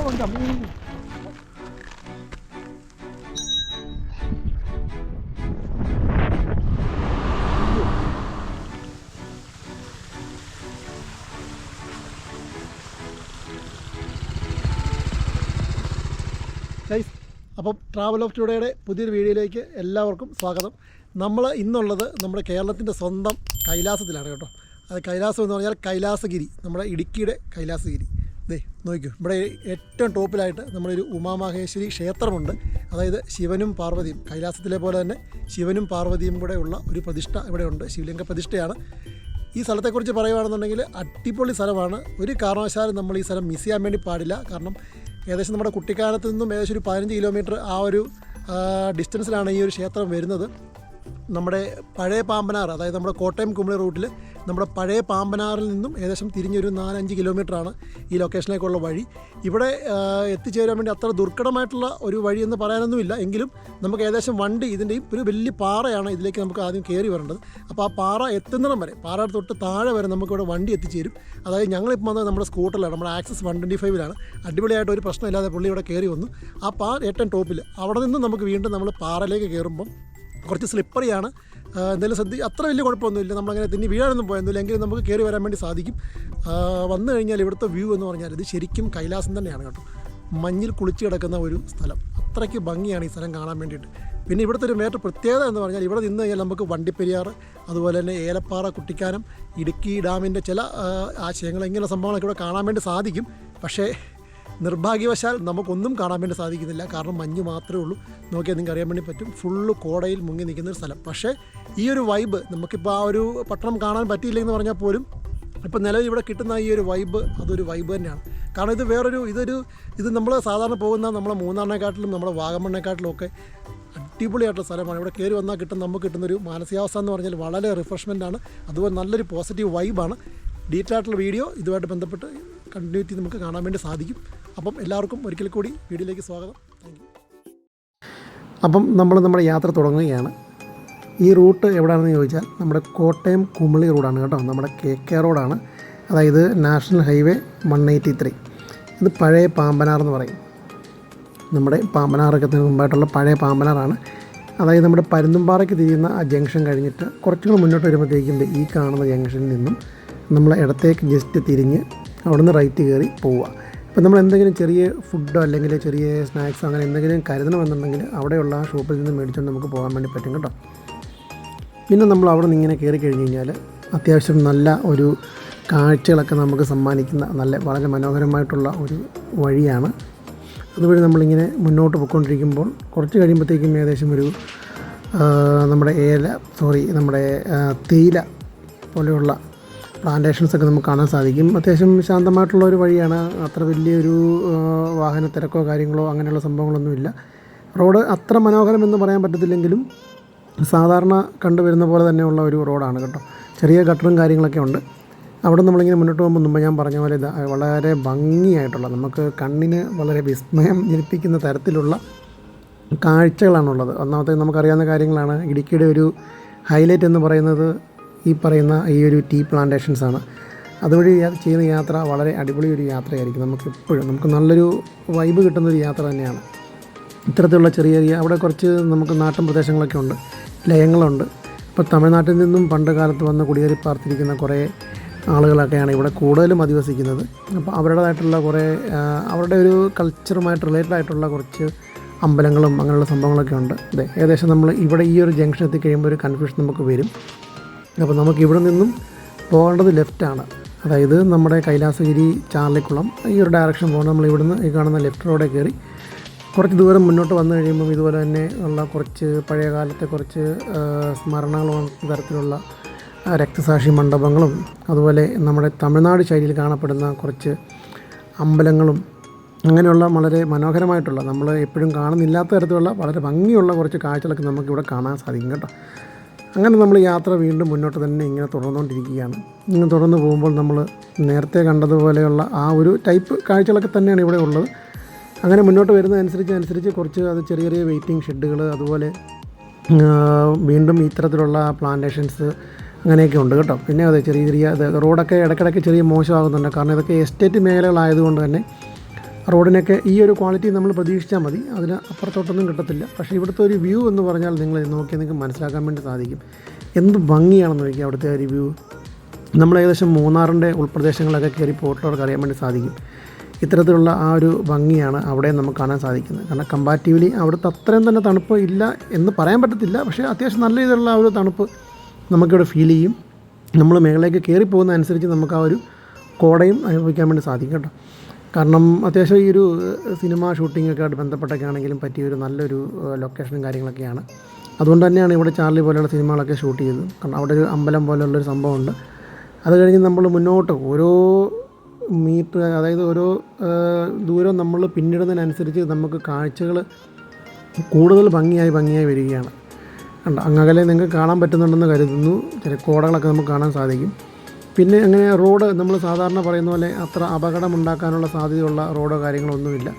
അപ്പം travel of ടുഡേയുടെ പുതിയൊരു വീഡിയോയിലേക്ക് എല്ലാവർക്കും സ്വാഗതം. നമ്മൾ ഇന്നുള്ളത് നമ്മുടെ കേരളത്തിൻ്റെ സ്വന്തം കൈലാസത്തിലാണ് കേട്ടോ. അത് കൈലാസം എന്ന് പറഞ്ഞാൽ കൈലാസഗിരി, നമ്മുടെ ഇടുക്കിയുടെ കൈലാസഗിരി. ദേ നോക്കൂ, ഇവിടെ ഏറ്റവും ടോപ്പിലായിട്ട് നമ്മളൊരു ഉമാമഹേശ്വരി ക്ഷേത്രമുണ്ട്. അതായത് ശിവനും പാർവതിയും, കൈലാസത്തിലെ പോലെ തന്നെ ശിവനും പാർവതിയും കൂടെ ഉള്ള ഒരു പ്രതിഷ്ഠ ഇവിടെ ഉണ്ട്. ശിവലിംഗ പ്രതിഷ്ഠയാണ്. ഈ സ്ഥലത്തെക്കുറിച്ച് പറയുകയാണെന്നുണ്ടെങ്കിൽ അടിപൊളി സ്ഥലമാണ്. ഒരു കാരണവശാലും നമ്മൾ ഈ സ്ഥലം മിസ് ചെയ്യാൻ വേണ്ടി പാടില്ല. കാരണം ഏകദേശം നമ്മുടെ കുട്ടിക്കാലത്ത് നിന്നും ഏകദേശം ഒരു 15 കിലോമീറ്റർ ആ ഒരു ഡിസ്റ്റൻസിലാണ് ഈ ഒരു ക്ഷേത്രം വരുന്നത്. നമ്മുടെ പഴയ പാമ്പനാർ, അതായത് നമ്മുടെ കോട്ടയം കുമളി റൂട്ടിൽ നമ്മുടെ പഴയ പാമ്പനാറിൽ നിന്നും ഏകദേശം തിരിഞ്ഞൊരു 4-5 കിലോമീറ്ററാണ് ഈ ലൊക്കേഷനിലേക്കുള്ള വഴി. ഇവിടെ എത്തിച്ചേരാൻ വേണ്ടി അത്ര ദുർഘടമായിട്ടുള്ള ഒരു വഴിയെന്ന് പറയാനൊന്നുമില്ല. എങ്കിലും നമുക്ക് ഏകദേശം വണ്ടി, ഇതിൻ്റെയും ഒരു വലിയ പാറയാണ് ഇതിലേക്ക് നമുക്ക് ആദ്യം കയറി വരേണ്ടത്. അപ്പോൾ ആ പാറ എത്തുന്നിടം വരെ, പാറ തൊട്ട് താഴെ വരെ നമുക്കിവിടെ വണ്ടി എത്തിച്ചേരും. അതായത് ഞങ്ങളിപ്പോൾ വന്നത് നമ്മുടെ സ്കൂട്ടറിലാണ്, നമ്മുടെ ആക്സസ് 125-ലാണ്. അടിപൊളിയായിട്ട് ഒരു പ്രശ്നമില്ലാതെ പുള്ളി ഇവിടെ കയറി വന്നു. ആ ഏറ്റവും ടോപ്പിൽ അവിടെ നിന്ന് നമുക്ക് വീണ്ടും നമ്മൾ പാറയിലേക്ക് കയറുമ്പം കുറച്ച് സ്ലിപ്പറിയാണ്. എന്തെങ്കിലും അത്ര വലിയ കുഴപ്പമൊന്നുമില്ല, നമ്മളങ്ങനെ തിന്നി വീഴാനൊന്നും പോയൊന്നുമില്ല. എങ്കിലും നമുക്ക് കയറി വരാൻ വേണ്ടി സാധിക്കും. വന്നു കഴിഞ്ഞാൽ ഇവിടുത്തെ വ്യൂ എന്ന് പറഞ്ഞാൽ ഇത് ശരിക്കും കൈലാസം തന്നെയാണ് കേട്ടോ. മഞ്ഞിൽ കുളിച്ച് കിടക്കുന്ന ഒരു സ്ഥലം, അത്രയ്ക്ക് ഭംഗിയാണ് ഈ സ്ഥലം കാണാൻ വേണ്ടിയിട്ട്. പിന്നെ ഇവിടുത്തെ ഒരു വേറെ പ്രത്യേകത എന്ന് പറഞ്ഞാൽ ഇവിടെ നിന്ന് കഴിഞ്ഞാൽ നമുക്ക് വണ്ടിപ്പെരിയാർ, അതുപോലെ തന്നെ ഏലപ്പാറ, കുട്ടിക്കാനം, ഇടുക്കി ഡാമിൻ്റെ ചില ആശയങ്ങൾ, ഇങ്ങനെ സംഭവങ്ങളൊക്കെ ഇവിടെ കാണാൻ വേണ്ടി സാധിക്കും. പക്ഷേ നിർഭാഗ്യവശാൽ നമുക്കൊന്നും കാണാൻ വേണ്ടി സാധിക്കുന്നില്ല. കാരണം മഞ്ഞ് മാത്രമേ ഉള്ളൂ. നോക്കിയാൽ നിങ്ങൾക്ക് അറിയാൻ വേണ്ടി പറ്റും, ഫുള്ള് കോടയിൽ മുങ്ങി നിൽക്കുന്നൊരു സ്ഥലം. പക്ഷേ ഈ ഒരു വൈബ് നമുക്കിപ്പോൾ ആ ഒരു പട്ടണം കാണാൻ പറ്റിയില്ലെന്ന് പറഞ്ഞാൽ പോലും ഇപ്പോൾ നിലവിൽ ഇവിടെ കിട്ടുന്ന ഈ ഒരു വൈബ്, അതൊരു വൈബ് തന്നെയാണ്. കാരണം ഇത് വേറൊരു ഇത് നമ്മൾ സാധാരണ പോകുന്ന നമ്മളെ മൂന്നാറിനെക്കാട്ടിലും നമ്മുടെ വാഗമണ്ണിനെക്കാട്ടിലും ഒക്കെ അടിപൊളിയായിട്ടുള്ള സ്ഥലമാണ്. ഇവിടെ കയറി വന്നാൽ നമുക്ക് കിട്ടുന്നൊരു മാനസികാവസ്ഥ എന്ന് പറഞ്ഞാൽ വളരെ റിഫ്രഷ്മെൻ്റാണ്. അതുപോലെ നല്ലൊരു പോസിറ്റീവ് വൈബാണ്. ഡീറ്റെയിൽ ആയിട്ടുള്ള വീഡിയോ ഇതുമായിട്ട് ബന്ധപ്പെട്ട് കണ്ടിന്യൂറ്റി നമുക്ക് കാണാൻ വേണ്ടി സാധിക്കും. അപ്പം എല്ലാവർക്കും ഒരിക്കൽ കൂടി വീഡിയോയിലേക്ക് സ്വാഗതം. Thank you. അപ്പം നമ്മുടെ യാത്ര തുടങ്ങുകയാണ്. ഈ റൂട്ട് എവിടെയാണെന്ന് ചോദിച്ചാൽ നമ്മുടെ കോട്ടയം കുമളി റോഡാണ് കേട്ടോ. നമ്മുടെ KK റോഡാണ്. അതായത് നാഷണൽ ഹൈവേ 183. ഇത് പഴയ പാമ്പനാർ എന്ന് പറയും. നമ്മുടെ പാമ്പനാറൊക്കെ മുമ്പായിട്ടുള്ള പഴയ പാമ്പനാറാണ്. അതായത് നമ്മുടെ പരുന്തുംപാറയ്ക്ക് തിരിയുന്ന ആ ജംഗ്ഷൻ കഴിഞ്ഞിട്ട് കുറച്ചുകൂടി മുന്നോട്ട് വരുമ്പോഴത്തേക്കും ഈ കാണുന്ന ജംഗ്ഷനിൽ നിന്നും നമ്മൾ ഇടത്തേക്ക് ജസ്റ്റ് തിരിഞ്ഞ് അവിടുന്ന് റൈറ്റ് കയറി പോവുക. ഇപ്പോൾ നമ്മൾ എന്തെങ്കിലും ചെറിയ ഫുഡോ അല്ലെങ്കിൽ ചെറിയ സ്നാക്സോ അങ്ങനെ എന്തെങ്കിലും കരുതണമെന്നുണ്ടെങ്കിൽ അവിടെയുള്ള ആ ഷോപ്പിൽ നിന്ന് മേടിച്ചുകൊണ്ട് നമുക്ക് പോകാൻ വേണ്ടി പറ്റും കേട്ടോ. പിന്നെ നമ്മൾ അവിടെ നിന്ന് ഇങ്ങനെ കയറി കഴിഞ്ഞ് കഴിഞ്ഞാൽ അത്യാവശ്യം നല്ല ഒരു കാഴ്ചകളൊക്കെ നമുക്ക് സമ്മാനിക്കുന്ന വളരെ മനോഹരമായിട്ടുള്ള ഒരു വഴിയാണ്. അതുവഴി നമ്മളിങ്ങനെ മുന്നോട്ട് പോയിക്കൊണ്ടിരിക്കുമ്പോൾ കുറച്ച് കഴിയുമ്പോഴത്തേക്കും ഏകദേശം ഒരു നമ്മുടെ തേയില പോലെയുള്ള പ്ലാന്റേഷൻസൊക്കെ നമുക്ക് കാണാൻ സാധിക്കും. അത്യാവശ്യം ശാന്തമായിട്ടുള്ള ഒരു വഴിയാണ്. അത്ര വലിയൊരു വാഹന തിരക്കോ കാര്യങ്ങളോ അങ്ങനെയുള്ള സംഭവങ്ങളൊന്നുമില്ല. റോഡ് അത്ര മനോഹരമെന്ന് പറയാൻ പറ്റത്തില്ലെങ്കിലും സാധാരണ കണ്ടുവരുന്ന പോലെ തന്നെയുള്ള ഒരു റോഡാണ് കേട്ടോ. ചെറിയ ഗട്ടറും കാര്യങ്ങളൊക്കെ ഉണ്ട്. അവിടെ നമ്മളിങ്ങനെ മുന്നോട്ട് പോകുമ്പോൾ മുമ്പ് ഞാൻ പറഞ്ഞ പോലെ വളരെ ഭംഗിയായിട്ടുള്ള, നമുക്ക് കണ്ണിന് വളരെ വിസ്മയം ജനിപ്പിക്കുന്ന തരത്തിലുള്ള കാഴ്ചകളാണുള്ളത്. ഒന്നാമത്തെ നമുക്കറിയാവുന്ന കാര്യങ്ങളാണ്. ഇടുക്കിയുടെ ഒരു ഹൈലൈറ്റ് എന്ന് പറയുന്നത് ഈ ഒരു ടീ പ്ലാന്റേഷൻസാണ്. അതുവഴി ചെയ്യുന്ന യാത്ര വളരെ അടിപൊളി ഒരു യാത്രയായിരിക്കും. നമുക്ക് നല്ലൊരു വൈബ് കിട്ടുന്നൊരു യാത്ര തന്നെയാണ്. ഇത്തരത്തിലുള്ള ചെറിയ അവിടെ കുറച്ച് നമുക്ക് നാട്ടിൻ പ്രദേശങ്ങളൊക്കെ ഉണ്ട്, ലയങ്ങളുണ്ട്. ഇപ്പോൾ തമിഴ്നാട്ടിൽ നിന്നും പണ്ട് കാലത്ത് വന്ന് കുടിയേറി പാർത്തിരിക്കുന്ന കുറേ ആളുകളൊക്കെയാണ് ഇവിടെ കൂടുതലും അധിവസിക്കുന്നത്. അപ്പോൾ അവരുടേതായിട്ടുള്ള അവരുടെ ഒരു കൾച്ചറുമായിട്ട് റിലേറ്റഡ് ആയിട്ടുള്ള കുറച്ച് അമ്പലങ്ങളും അങ്ങനെയുള്ള സംഭവങ്ങളൊക്കെ ഉണ്ട്. ഏകദേശം നമ്മൾ ഇവിടെ ഈ ഒരു ജംഗ്ഷൻ എത്തിക്കഴിയുമ്പോൾ ഒരു കൺഫ്യൂഷൻ നമുക്ക് വരും. അപ്പോൾ നമുക്ക് ഇവിടെ നിന്നും പോകേണ്ടത് ലെഫ്റ്റാണ്. അതായത് നമ്മുടെ കൈലാസഗിരി ചാർലിക്കുളം ഈ ഒരു ഡയറക്ഷൻ പോകണം. നമ്മൾ ഇവിടുന്ന് ഈ കാണുന്ന ലെഫ്റ്റ് റോഡിൽ കയറി കുറച്ച് ദൂരം മുന്നോട്ട് വന്നു കഴിയുമ്പം ഇതുപോലെ തന്നെ ഉള്ള കുറച്ച് പഴയ കാലത്തെ കുറച്ച് സ്മരണകളും തരത്തിലുള്ള രക്തസാക്ഷി മണ്ഡപങ്ങളും അതുപോലെ നമ്മുടെ തമിഴ്നാട് ശൈലിയിൽ കാണപ്പെടുന്ന കുറച്ച് അമ്പലങ്ങളും അങ്ങനെയുള്ള വളരെ മനോഹരമായിട്ടുള്ള, നമ്മൾ എപ്പോഴും കാണുന്നില്ലാത്ത തരത്തിലുള്ള വളരെ ഭംഗിയുള്ള കുറച്ച് കാഴ്ചകളൊക്കെ നമുക്കിവിടെ കാണാൻ സാധിക്കും കേട്ടോ. അങ്ങനെ നമ്മൾ യാത്ര വീണ്ടും മുന്നോട്ട് തന്നെ ഇങ്ങനെ തുടർന്നുകൊണ്ടിരിക്കുകയാണ്. ഇങ്ങനെ തുടർന്ന് പോകുമ്പോൾ നമ്മൾ നേരത്തെ കണ്ടതുപോലെയുള്ള ആ ഒരു ടൈപ്പ് കാഴ്ചകളൊക്കെ തന്നെയാണ് ഇവിടെ ഉള്ളത്. അങ്ങനെ മുന്നോട്ട് വരുന്നതനുസരിച്ച് കുറച്ച് ചെറിയ വെയിറ്റിംഗ് ഷെഡുകൾ, അതുപോലെ വീണ്ടും ഇത്തരത്തിലുള്ള പ്ലാന്റേഷൻസ് അങ്ങനെയൊക്കെ ഉണ്ട് കേട്ടോ. പിന്നെ അതെ ചെറിയ റോഡൊക്കെ ഇടയ്ക്കിടയ്ക്ക് ചെറിയ മോശമാകുന്നുണ്ട്. കാരണം ഇതൊക്കെ എസ്റ്റേറ്റ് മേഖലകളായതുകൊണ്ട് തന്നെ റോഡിനൊക്കെ ഈ ഒരു ക്വാളിറ്റി നമ്മൾ പ്രതീക്ഷിച്ചാൽ മതി, അതിന് അപ്പുറത്തോട്ടൊന്നും കിട്ടത്തില്ല. പക്ഷേ ഇവിടുത്തെ ഒരു വ്യൂ എന്ന് പറഞ്ഞാൽ നിങ്ങൾ നോക്കിയാൽ നിങ്ങൾക്ക് മനസ്സിലാക്കാൻ വേണ്ടി സാധിക്കും എന്ത് ഭംഗിയാണെന്ന് നോക്കിയാൽ അവിടുത്തെ ഒരു വ്യൂ. നമ്മൾ ഏകദേശം മൂന്നാറിൻ്റെ ഉൾപ്രദേശങ്ങളൊക്കെ കയറി പോയിട്ടുള്ളവർക്ക് അറിയാൻ വേണ്ടി സാധിക്കും. ഇത്തരത്തിലുള്ള ആ ഒരു ഭംഗിയാണ് അവിടെ നമുക്ക് കാണാൻ സാധിക്കുന്നത്. കാരണം കമ്പാരിറ്റീവ്ലി അവിടുത്തെ അത്രയും തന്നെ തണുപ്പ് ഇല്ല എന്ന് പറയാൻ പറ്റത്തില്ല, പക്ഷേ അത്യാവശ്യം നല്ല രീതിയിലുള്ള ആ ഒരു തണുപ്പ് നമുക്കിവിടെ ഫീൽ ചെയ്യും. നമ്മൾ മേളിലേക്ക് കയറി പോകുന്ന അനുസരിച്ച് നമുക്ക് ആ ഒരു കോടയും അനുഭവിക്കാൻ വേണ്ടി സാധിക്കും കേട്ടോ. കാരണം അത്യാവശ്യം ഈ ഒരു സിനിമ ഷൂട്ടിങ്ങൊക്കെ ആയിട്ട് ബന്ധപ്പെട്ടൊക്കെ ആണെങ്കിലും പറ്റിയൊരു നല്ലൊരു ലൊക്കേഷനും കാര്യങ്ങളൊക്കെയാണ്. അതുകൊണ്ട് തന്നെയാണ് ഇവിടെ ചാർലി പോലെയുള്ള സിനിമകളൊക്കെ ഷൂട്ട് ചെയ്തത്. കാരണം അവിടെ ഒരു അമ്പലം പോലെയുള്ളൊരു സംഭവമുണ്ട്. അത് കഴിഞ്ഞ് നമ്മൾ മുന്നോട്ട് ഓരോ മീറ്റർ, അതായത് ഓരോ ദൂരം നമ്മൾ പിന്നിടുന്നതിനനുസരിച്ച് നമുക്ക് കാഴ്ചകൾ കൂടുതൽ ഭംഗിയായി വരികയാണ്. കണ്ടോ, അങ്ങകലെ നിങ്ങൾക്ക് കാണാൻ പറ്റുന്നുണ്ടെന്ന് കരുതുന്നു. ചില കോടകളൊക്കെ നമുക്ക് കാണാൻ സാധിക്കും. പിന്നെ അങ്ങനെ റോഡ് നമ്മൾ സാധാരണ പറയുന്ന പോലെ അത്ര അപകടമുണ്ടാക്കാനുള്ള സാധ്യതയുള്ള റോഡോ കാര്യങ്ങളോ ഒന്നുമില്ല.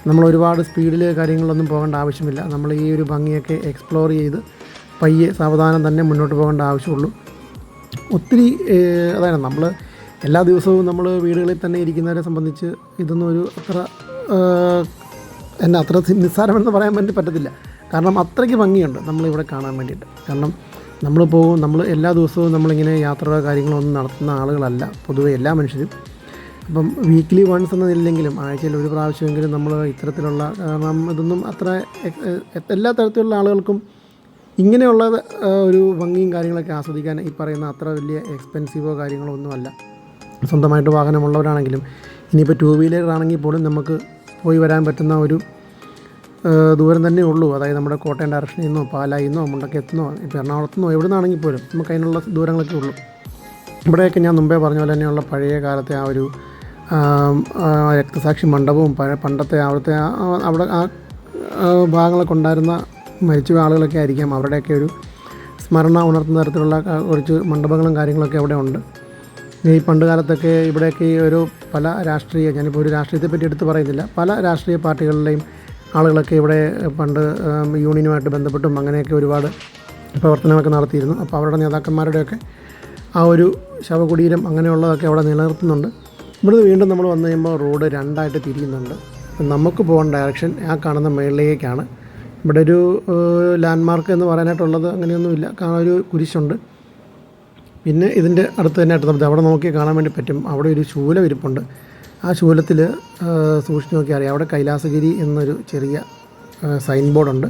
നമ്മൾ ഒരുപാട് സ്പീഡിൽ കാര്യങ്ങളൊന്നും പോകേണ്ട ആവശ്യമില്ല. നമ്മൾ ഈ ഒരു ഭംഗിയൊക്കെ എക്സ്പ്ലോർ ചെയ്ത് പയ്യെ സാവധാനം തന്നെ മുന്നോട്ട് പോകേണ്ട ആവശ്യമുള്ളൂ. ഒത്തിരി അതാണ് നമ്മൾ എല്ലാ ദിവസവും നമ്മൾ വീടുകളിൽ തന്നെ ഇരിക്കുന്നവരെ സംബന്ധിച്ച് ഇതൊന്നും ഒരു അത്ര നിസ്സാരമെന്ന് പറയാൻ വേണ്ടി പറ്റത്തില്ല. കാരണം അത്രയ്ക്ക് ഭംഗിയുണ്ട് നമ്മളിവിടെ കാണാൻ വേണ്ടിയിട്ട്. കാരണം നമ്മൾ എല്ലാ ദിവസവും നമ്മളിങ്ങനെ യാത്രയോ കാര്യങ്ങളോ ഒന്നും നടത്തുന്ന ആളുകളല്ല പൊതുവെ എല്ലാ മനുഷ്യരും. അപ്പം വീക്ക്ലി വൺസ് എന്നതില്ലെങ്കിലും ആഴ്ചയിൽ ഒരു പ്രാവശ്യമെങ്കിലും നമ്മൾ ഇത്തരത്തിലുള്ള, കാരണം ഇതൊന്നും അത്ര എല്ലാ തരത്തിലുള്ള ആളുകൾക്കും ഇങ്ങനെയുള്ള ഒരു ഭംഗിയും കാര്യങ്ങളൊക്കെ ആസ്വദിക്കാൻ ഈ പറയുന്ന അത്ര വലിയ എക്സ്പെൻസീവോ കാര്യങ്ങളോ ഒന്നുമല്ല. സ്വന്തമായിട്ട് വാഹനമുള്ളവരാണെങ്കിലും ഇനിയിപ്പോൾ 2 വീലർ ആണെങ്കിൽ പോലും നമുക്ക് പോയി വരാൻ പറ്റുന്ന ഒരു ദൂരം തന്നെ ഉള്ളൂ. അതായത് നമ്മുടെ കോട്ടയം ഡയറക്ഷനിൽ നിന്നോ പാലായിൽ നിന്നോ മുണ്ടക്കയത്തുനിന്നോ ഇപ്പോൾ എറണാകുളത്തുനിന്നോ എവിടെ നിന്നാണെങ്കിൽ പോലും നമുക്ക് അതിനുള്ള ദൂരങ്ങളൊക്കെ ഉള്ളൂ. ഇവിടെയൊക്കെ ഞാൻ മുമ്പേ പറഞ്ഞ പോലെ തന്നെയുള്ള പഴയ കാലത്തെ ആ ഒരു രക്തസാക്ഷി മണ്ഡപവും പണ്ടത്തെ അവിടുത്തെ അവിടെ ആ ഭാഗങ്ങളൊക്കെ ഉണ്ടായിരുന്ന മരിച്ച ആളുകളൊക്കെ ആയിരിക്കാം. അവരുടെയൊക്കെ ഒരു സ്മരണ ഉണർത്തുന്ന തരത്തിലുള്ള കുറച്ച് മണ്ഡപങ്ങളും കാര്യങ്ങളൊക്കെ അവിടെ ഉണ്ട്. ഈ പണ്ട് കാലത്തൊക്കെ ഇവിടെയൊക്കെ ഈ ഒരു പല രാഷ്ട്രീയ, ഞാനിപ്പോൾ ഒരു രാഷ്ട്രീയത്തെ പറ്റി എടുത്ത് പറയുന്നില്ല, പല രാഷ്ട്രീയ പാർട്ടികളിലെയും ആളുകളൊക്കെ ഇവിടെ പണ്ട് യൂണിയനുമായിട്ട് ബന്ധപ്പെട്ടും അങ്ങനെയൊക്കെ ഒരുപാട് പ്രവർത്തനങ്ങളൊക്കെ നടത്തിയിരുന്നു. അപ്പോൾ അവരുടെ നേതാക്കന്മാരുടെയൊക്കെ ആ ഒരു ശവകുടീരം അങ്ങനെയുള്ളതൊക്കെ അവിടെ നിലനിർത്തുന്നുണ്ട്. ഇവിടുന്ന് വീണ്ടും നമ്മൾ വന്നു കഴിയുമ്പോൾ റോഡ് രണ്ടായിട്ട് തിരിയുന്നുണ്ട്. നമുക്ക് പോകേണ്ട ഡയറക്ഷൻ ആ കാണുന്ന മേളിലേക്കാണ്. ഇവിടെ ഒരു ലാൻഡ്മാർക്ക് എന്ന് പറയാനായിട്ടുള്ളത് അങ്ങനെയൊന്നുമില്ല. കാരണം ഒരു കുരിശുണ്ട്. പിന്നെ ഇതിൻ്റെ അടുത്ത് തന്നെ അവിടെ നോക്കി കാണാൻ വേണ്ടി പറ്റും. അവിടെ ഒരു ശൂലം ഇരിപ്പുണ്ട്. ആ ശൂലത്തിൽ സൂക്ഷിച്ച് നോക്കിയാൽ അറിയാം അവിടെ കൈലാസഗിരി എന്നൊരു ചെറിയ സൈൻ ബോർഡുണ്ട്.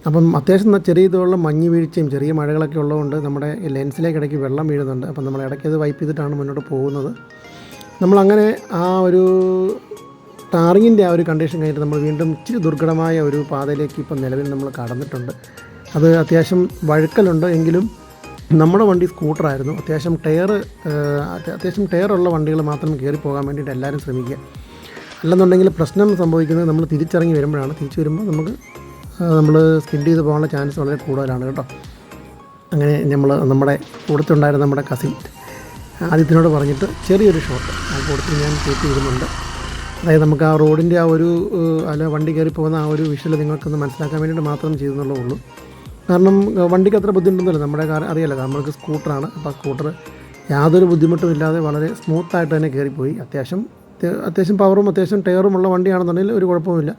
അപ്പം അത്യാവശ്യം ചെറിയ തോതിലുള്ള മഞ്ഞ് വീഴ്ചയും ചെറിയ മഴകളൊക്കെ ഉള്ളതുകൊണ്ട് നമ്മുടെ ലെൻസിലേക്ക് ഇടയ്ക്ക് വെള്ളം വീഴുന്നുണ്ട്. അപ്പം നമ്മൾ ഇടയ്ക്ക് അത് വൈപ്പ് ചെയ്തിട്ടാണ് മുന്നോട്ട് പോകുന്നത്. നമ്മളങ്ങനെ ആ ഒരു ടാറിങ്ങിൻ്റെ ആ ഒരു കണ്ടീഷൻ കഴിഞ്ഞിട്ട് നമ്മൾ വീണ്ടും ഇച്ചിരി ദുർഘടമായ ഒരു പാതയിലേക്ക് ഇപ്പം നിലവിൽ നമ്മൾ കടന്നിട്ടുണ്ട്. അത് അത്യാവശ്യം വഴുക്കലുണ്ട് എങ്കിലും നമ്മുടെ വണ്ടി സ്കൂട്ടറായിരുന്നു. അത്യാവശ്യം ടയറുള്ള വണ്ടികൾ മാത്രം കയറി പോകാൻ വേണ്ടിയിട്ട് എല്ലാവരും ശ്രമിക്കുക. അല്ലെന്നുണ്ടെങ്കിൽ പ്രശ്നം സംഭവിക്കുന്നത് നമ്മൾ തിരിച്ചിറങ്ങി വരുമ്പോഴാണ്. തിരിച്ച് വരുമ്പോൾ നമ്മൾ സ്കിഡ് ചെയ്ത് പോകാനുള്ള ചാൻസ് വളരെ കൂടുതലാണ് കേട്ടോ. അങ്ങനെ നമ്മുടെ കൂടത്തുണ്ടായിരുന്ന നമ്മുടെ കസിൻ ആദിത്യനോട് പറഞ്ഞിട്ട് ചെറിയൊരു ഷോട്ട് ആ കൂടത്തിൽ ഞാൻ കയറ്റി വിടുന്നുണ്ട്. അതായത് നമുക്ക് ആ റോഡിൻ്റെ ആ ഒരു വണ്ടി കയറി പോകുന്ന ആ ഒരു വിഷ്വൽ നിങ്ങൾക്കൊന്ന് മനസ്സിലാക്കാൻ വേണ്ടിയിട്ട് മാത്രം ചെയ്തെന്നുള്ളേ ഉള്ളൂ. കാരണം വണ്ടിക്ക് അത്ര ബുദ്ധിമുട്ടൊന്നുമില്ല. നമ്മുടെ അറിയാലോ നമ്മൾക്ക് സ്കൂട്ടറാണ്. അപ്പോൾ ആ സ്കൂട്ടർ യാതൊരു ബുദ്ധിമുട്ടും ഇല്ലാതെ വളരെ സ്മൂത്തായിട്ട് തന്നെ കയറിപ്പോയി. അത്യാവശ്യം പവറും അത്യാവശ്യം ടയറുമുള്ള വണ്ടിയാണെന്നുണ്ടെങ്കിൽ ഒരു കുഴപ്പമില്ല.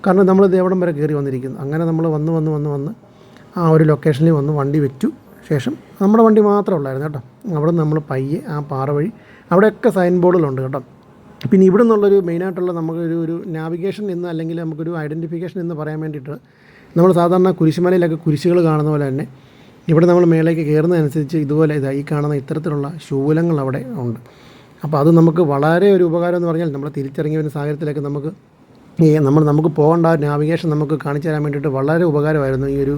കാരണം നമ്മൾ ദേവടം വരെ കയറി വന്നിരിക്കുന്നു. അങ്ങനെ നമ്മൾ വന്ന് ആ ഒരു ലൊക്കേഷനിൽ വന്ന് വണ്ടി വെച്ചു. ശേഷം നമ്മുടെ വണ്ടി മാത്രമേ ഉള്ളായിരുന്നു കേട്ടോ. അവിടെ നിന്ന് നമ്മൾ പയ്യെ ആ പാറ വഴി അവിടെയൊക്കെ സൈൻ ബോർഡുകളുണ്ട് കേട്ടോ. പിന്നെ ഇവിടെ നിന്നുള്ളൊരു മെയിനായിട്ടുള്ള നമുക്കൊരു നാവിഗേഷൻ എന്ന് അല്ലെങ്കിൽ നമുക്കൊരു ഐഡൻറ്റിഫിക്കേഷൻ എന്ന് പറയാൻ വേണ്ടിയിട്ട് നമ്മൾ സാധാരണ കുരിശുമലയിലൊക്കെ കുരിശുകൾ കാണുന്ന പോലെ തന്നെ ഇവിടെ നമ്മൾ മേലേക്ക് കയറുന്നതനുസരിച്ച് ഇതുപോലെ ഈ കാണുന്ന ഇത്തരത്തിലുള്ള ശൂലങ്ങൾ അവിടെ ഉണ്ട്. അപ്പോൾ അത് നമുക്ക് വളരെ ഒരു ഉപകാരം എന്ന് പറഞ്ഞാൽ നമ്മൾ തിരിച്ചിറങ്ങി വരുന്ന സാഹചര്യത്തിലേക്ക് നമുക്ക് പോകേണ്ട നാവിഗേഷൻ നമുക്ക് കാണിച്ചു തരാൻ വേണ്ടിയിട്ട് വളരെ ഉപകാരമായിരുന്നു ഈ ഒരു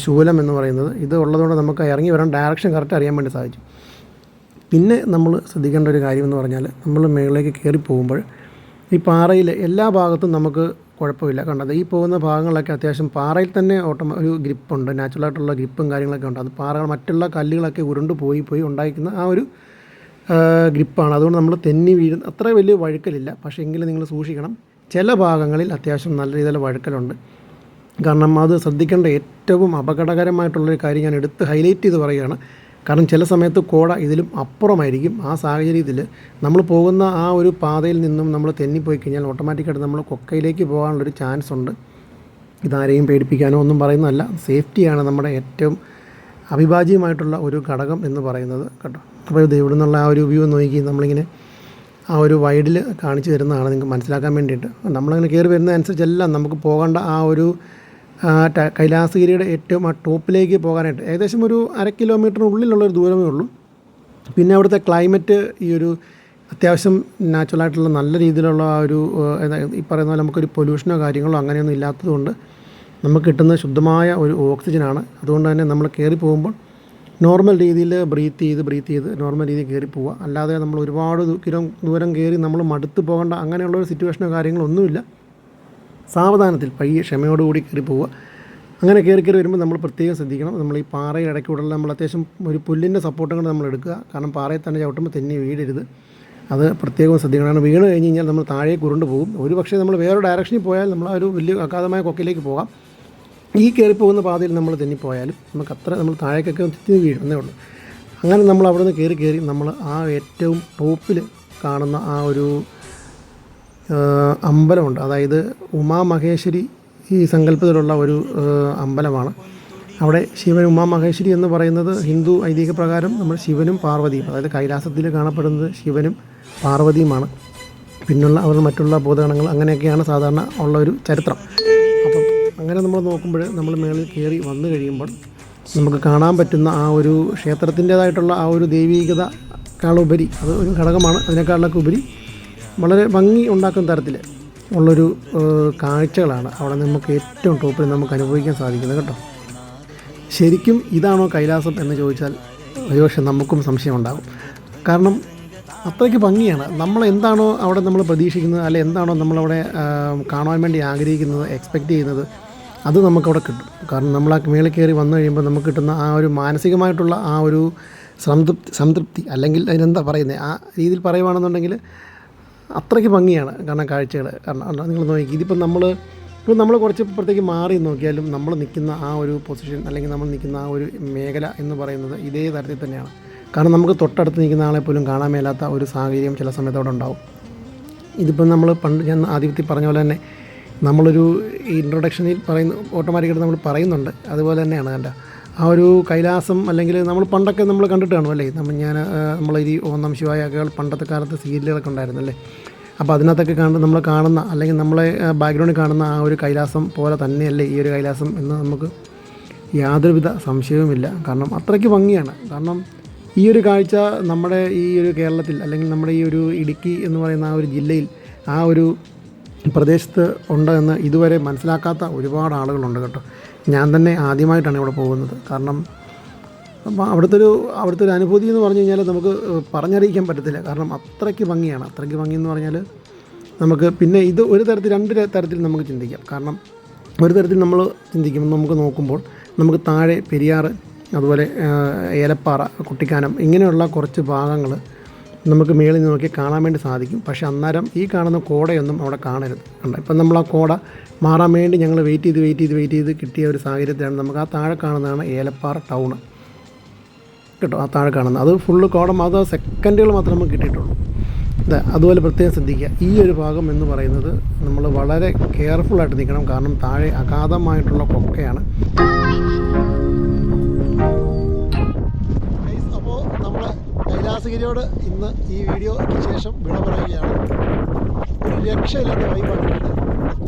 ശൂലം എന്ന് പറയുന്നത്. ഇത് ഉള്ളതുകൊണ്ട് നമുക്ക് ഇറങ്ങി വരാൻ ഡയറക്ഷൻ കറക്റ്റ് അറിയാൻ വേണ്ടി സാധിച്ചു. പിന്നെ നമ്മൾ ശ്രദ്ധിക്കേണ്ട ഒരു കാര്യം എന്ന് പറഞ്ഞാൽ നമ്മൾ മേളിലേക്ക് കയറി പോകുമ്പോൾ ഈ പാറയിൽ എല്ലാ ഭാഗത്തും നമുക്ക് കുഴപ്പമില്ല. കണ്ടത് ഈ പോകുന്ന ഭാഗങ്ങളൊക്കെ അത്യാവശ്യം പാറയിൽ തന്നെ ഒരു ഗ്രിപ്പുണ്ട്, നാച്ചുറലായിട്ടുള്ള ഗ്രിപ്പും കാര്യങ്ങളൊക്കെ ഉണ്ട്. അത് പാറകൾ മറ്റുള്ള കല്ലുകളൊക്കെ ഉരുണ്ട് പോയി ഉണ്ടായിരിക്കുന്ന ആ ഒരു ഗ്രിപ്പാണ്. അതുകൊണ്ട് നമ്മൾ തെന്നി വീഴുന്ന അത്ര വലിയ വഴുക്കലില്ല. പക്ഷേ എങ്കിലും നിങ്ങൾ സൂക്ഷിക്കണം. ചില ഭാഗങ്ങളിൽ അത്യാവശ്യം നല്ല രീതിയിൽ വഴുക്കലുണ്ട്. കാരണം അത് ശ്രദ്ധിക്കേണ്ട ഏറ്റവും അപകടകരമായിട്ടുള്ളൊരു കാര്യം ഞാൻ എടുത്ത് ഹൈലൈറ്റ് ചെയ്ത് പറയുകയാണ്. കാരണം ചില സമയത്ത് കോട ഇതിലും അപ്പുറമായിരിക്കും. ആ സാഹചര്യത്തിൽ നമ്മൾ പോകുന്ന ആ ഒരു പാതയിൽ നിന്നും നമ്മൾ തെന്നിപ്പോയി കഴിഞ്ഞാൽ ഓട്ടോമാറ്റിക്കായിട്ട് നമ്മൾ കൊക്കയിലേക്ക് പോകാനുള്ളൊരു ചാൻസ് ഉണ്ട്. ഇതാരെയും പേടിപ്പിക്കാനോ ഒന്നും പറയുന്നതല്ല, സേഫ്റ്റിയാണ് നമ്മുടെ ഏറ്റവും അവിഭാജ്യമായിട്ടുള്ള ഒരു ഘടകം എന്ന് പറയുന്നത് കേട്ടോ. അപ്പോൾ ഇത് ഇവിടെ നിന്നുള്ള ആ ഒരു വ്യൂ നോക്കി നമ്മളിങ്ങനെ ആ ഒരു വൈഡിൽ കാണിച്ചു തരുന്നതാണ് നിങ്ങൾക്ക് മനസ്സിലാക്കാൻ വേണ്ടിയിട്ട്. നമ്മളങ്ങനെ കയറി വരുന്നതനുസരിച്ചെല്ലാം നമുക്ക് പോകേണ്ട ആ ഒരു കൈലാസഗിരിയുടെ ഏറ്റവും ആ ടോപ്പിലേക്ക് പോകാനായിട്ട് ഏകദേശം ഒരു 1/2 കിലോമീറ്ററിനുള്ളിലുള്ളൊരു ദൂരമേ ഉള്ളൂ. പിന്നെ അവിടുത്തെ ക്ലൈമറ്റ് ഈ ഒരു അത്യാവശ്യം നാച്ചുറലായിട്ടുള്ള നല്ല രീതിയിലുള്ള ആ ഒരു ഈ പറയുന്ന പോലെ നമുക്കൊരു പൊല്യൂഷനോ കാര്യങ്ങളോ അങ്ങനെയൊന്നും ഇല്ലാത്തതുകൊണ്ട് നമുക്ക് കിട്ടുന്ന ശുദ്ധമായ ഒരു ഓക്സിജനാണ്. അതുകൊണ്ട് തന്നെ നമ്മൾ കയറി പോകുമ്പോൾ നോർമൽ രീതിയിൽ ബ്രീത്ത് ചെയ്ത് നോർമൽ രീതിയിൽ കയറി പോവുക. അല്ലാതെ നമ്മൾ ഒരുപാട് ദൂരം കയറി നമ്മൾ മടുത്ത് പോകേണ്ട അങ്ങനെയുള്ളൊരു സിറ്റുവേഷനോ കാര്യങ്ങളൊന്നുമില്ല. സാവധാനത്തിൽ പയ്യെ ക്ഷമയോടുകൂടി കയറി പോവുക. അങ്ങനെ കയറി വരുമ്പോൾ നമ്മൾ പ്രത്യേകം ശ്രദ്ധിക്കണം. നമ്മൾ ഈ പാറയുടെ ഇടയ്ക്കൂടെല്ലാം നമ്മൾ അത്യാവശ്യം ഒരു പുല്ലിൻ്റെ സപ്പോർട്ടും കൊണ്ട് നമ്മൾ എടുക്കുക. കാരണം പാറയിൽ തന്നെ ചവിട്ടുമ്പോൾ തെന്നി വീഴരുത്, അത് പ്രത്യേകം ശ്രദ്ധിക്കണം. കാരണം വീണ് കഴിഞ്ഞ് കഴിഞ്ഞാൽ നമ്മൾ താഴേക്ക് ഉരുണ്ട് പോകും. ഒരു പക്ഷേ നമ്മൾ വേറെ ഡയറക്ഷനിൽ പോയാൽ നമ്മൾ ആ ഒരു വലിയ അഗാധമായ കൊക്കയിലേക്ക് പോകാം. ഈ കയറിപ്പോകുന്ന പാതയിൽ നമ്മൾ തെന്നിപ്പോയാലും നമുക്ക് അത്ര നമ്മൾ താഴേക്കൊക്കെ തിരിഞ്ഞ് വീഴും എന്നേ ഉള്ളൂ. അങ്ങനെ നമ്മൾ അവിടെ നിന്ന് കയറി നമ്മൾ ആ ഏറ്റവും ടോപ്പിൽ കാണുന്ന ആ ഒരു അമ്പലമുണ്ട്. അതായത് ഉമാമഹേശ്വരി ഈ സങ്കല്പത്തിലുള്ള ഒരു അമ്പലമാണ്. അവിടെ ശിവൻ ഉമാമഹേശ്വരി എന്ന് പറയുന്നത് ഹിന്ദു ഐതിഹ്യപ്രകാരം നമ്മൾ ശിവനും പാർവതിയും, അതായത് കൈലാസത്തിൽ കാണപ്പെടുന്നത് ശിവനും പാർവതിയുമാണ്. പിന്നുള്ള അവർ മറ്റുള്ള ഭൂതഗണങ്ങൾ അങ്ങനെയൊക്കെയാണ് സാധാരണ ഉള്ള ഒരു ചരിത്രം. അപ്പം അങ്ങനെ നമ്മൾ നോക്കുമ്പോൾ നമ്മൾ മേളിൽ കയറി വന്നു കഴിയുമ്പോൾ നമുക്ക് കാണാൻ പറ്റുന്ന ആ ഒരു ക്ഷേത്രത്തിൻ്റേതായിട്ടുള്ള ആ ഒരു ദൈവീകതക്കാളുപരി അത് ഒരു ഘടകമാണ്. അതിനേക്കാളൊക്കെ ഉപരി വളരെ ഭംഗി ഉണ്ടാക്കുന്ന തരത്തിൽ ഉള്ളൊരു കാഴ്ചകളാണ് അവിടെ നമുക്ക് ഏറ്റവും ടോപ്പിൽ നമുക്ക് അനുഭവിക്കാൻ സാധിക്കുന്നത് കേട്ടോ. ശരിക്കും ഇതാണോ കൈലാസം എന്ന് ചോദിച്ചാൽ ഒരുപക്ഷെ നമുക്കും സംശയം ഉണ്ടാകും. കാരണം അത്രയ്ക്ക് ഭംഗിയാണ്. നമ്മൾ എന്താണോ അവിടെ നമ്മൾ പ്രതീക്ഷിക്കുന്നത്, അല്ലെ എന്താണോ നമ്മളവിടെ കാണാൻ വേണ്ടി ആഗ്രഹിക്കുന്നത്, എക്സ്പെക്റ്റ് ചെയ്യുന്നത്, അത് നമുക്കവിടെ കിട്ടും. കാരണം നമ്മൾ ആ മേളിൽ കയറി വന്നു കഴിയുമ്പോൾ നമുക്ക് കിട്ടുന്ന ആ ഒരു മാനസികമായിട്ടുള്ള ആ ഒരു സംതൃപ്തി അല്ലെങ്കിൽ അതിനെന്താ പറയുന്നത്, ആ രീതിയിൽ പറയുകയാണെന്നുണ്ടെങ്കിൽ അത്രയ്ക്ക് ഭംഗിയാണ് കാരണം കാഴ്ചകൾ. കാരണം നിങ്ങൾ നോക്കി ഇതിപ്പോൾ നമ്മൾ കുറച്ച് ഇപ്പുറത്തേക്ക് മാറി നോക്കിയാലും നമ്മൾ നിൽക്കുന്ന ആ ഒരു പൊസിഷൻ അല്ലെങ്കിൽ നമ്മൾ നിൽക്കുന്ന ആ ഒരു മേഖല എന്ന് പറയുന്നത് ഇതേ തരത്തിൽ തന്നെയാണ്. കാരണം നമുക്ക് തൊട്ടടുത്ത് നിൽക്കുന്ന ആളെ പോലും കാണാൻ മേലാത്ത ഒരു സാഹചര്യം ചില സമയത്ത് അവിടെ ഉണ്ടാവും. ഇതിപ്പം നമ്മൾ പണ്ട് ഞാൻ ആദ്യത്തിൽ പറഞ്ഞ പോലെ തന്നെ നമ്മളൊരു ഇൻട്രൊഡക്ഷനിൽ ഓട്ടോമാറ്റിക്കായിട്ട് നമ്മൾ പറയുന്നുണ്ട്. അതുപോലെ തന്നെയാണ് കണ്ട ആ ഒരു കൈലാസം അല്ലെങ്കിൽ നമ്മൾ പണ്ടൊക്കെ നമ്മൾ കണ്ടിട്ട് കാണും അല്ലേ. നമ്മൾ ഈ ഓം നമഃ ശിവായ ഒക്കെ പണ്ടത്തെ കാലത്ത് സീരിയലുകളൊക്കെ ഉണ്ടായിരുന്നു അല്ലേ. അപ്പോൾ അതിനകത്തൊക്കെ നമ്മൾ കാണുന്ന അല്ലെങ്കിൽ നമ്മളെ ബാക്ക്ഗ്രൗണ്ടിൽ കാണുന്ന ആ ഒരു കൈലാസം പോലെ തന്നെയല്ലേ ഈ ഒരു കൈലാസം എന്ന് നമുക്ക് യാതൊരുവിധ സംശയവുമില്ല. കാരണം അത്രയ്ക്ക് ഭംഗിയാണ്. കാരണം ഈ ഒരു കാഴ്ച നമ്മുടെ ഈ ഒരു കേരളത്തിൽ അല്ലെങ്കിൽ നമ്മുടെ ഈ ഒരു ഇടുക്കി എന്ന് പറയുന്ന ആ ഒരു ജില്ലയിൽ ആ ഒരു പ്രദേശത്ത് ഉണ്ട് എന്ന് ഇതുവരെ മനസ്സിലാക്കാത്ത ഒരുപാട് ആളുകളുണ്ട് കേട്ടോ. ഞാൻ തന്നെ ആദ്യമായിട്ടാണ് ഇവിടെ പോകുന്നത്. കാരണം അവിടുത്തെ ഒരു അനുഭൂതി എന്ന് പറഞ്ഞു കഴിഞ്ഞാൽ നമുക്ക് പറഞ്ഞറിയിക്കാൻ പറ്റത്തില്ല. കാരണം അത്രയ്ക്ക് ഭംഗിയാണ്. അത്രയ്ക്ക് ഭംഗി എന്ന് പറഞ്ഞാൽ നമുക്ക് പിന്നെ ഇത് ഒരു തരത്തിൽ രണ്ട് തരത്തിൽ നമുക്ക് ചിന്തിക്കാം. കാരണം ഒരു തരത്തിൽ നമ്മൾ ചിന്തിക്കുമ്പോൾ നമുക്ക് നോക്കുമ്പോൾ നമുക്ക് താഴെ പെരിയാർ, അതുപോലെ ഏലപ്പാറ, കുട്ടിക്കാനം ഇങ്ങനെയുള്ള കുറച്ച് ഭാഗങ്ങൾ നമുക്ക് മേളിൽ നോക്കി കാണാൻ വേണ്ടി സാധിക്കും. പക്ഷേ അന്നേരം ഈ കാണുന്ന കോടയൊന്നും അവിടെ കാണരുത്. ഇപ്പം നമ്മൾ ആ കോട മാറാൻ വേണ്ടി ഞങ്ങൾ വെയിറ്റ് ചെയ്ത് കിട്ടിയ ഒരു സാഹചര്യത്തിലാണ് നമുക്ക് ആ താഴെ കാണുന്നതാണ് ഏലപ്പാറ ടൗണ് കേട്ടോ. ആ താഴെ കാണുന്നത് അത് ഫുള്ള് കോടം, അത് സെക്കൻഡുകൾ മാത്രമേ നമുക്ക് കിട്ടിയിട്ടുള്ളൂ. അതുപോലെ പ്രത്യേകം ശ്രദ്ധിക്കുക, ഈ ഒരു ഭാഗം എന്ന് പറയുന്നത് നമ്മൾ വളരെ കെയർഫുള്ളായിട്ട് നിൽക്കണം. കാരണം താഴെ അഗാധമായിട്ടുള്ള കൊക്കയാണ്. അപ്പോൾ നമ്മൾ കൈലാസഗിരിയോട് ഇന്ന് ഈ വീഡിയോയ്ക്ക് ശേഷം വിട പറയുകയാണ്. ഒരു രക്ഷയില്ലാത്ത വൈബാണ്.